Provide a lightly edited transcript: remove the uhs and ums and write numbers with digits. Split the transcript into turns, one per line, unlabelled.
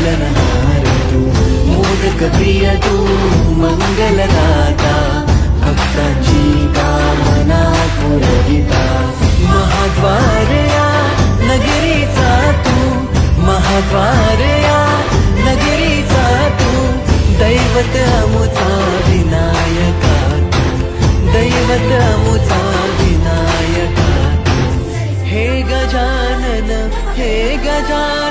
पालनहार तू, मोदक प्रिय तू, मंगलदाता, भक्तांची कामना पुरविता. महाद्वार या नगरीचा तू, महाद्वार या नगरीचा तू, दैवत अमुचा विनायका तू, दैवत अमुचा विनायका तू. हे गजानन, हे गजानन,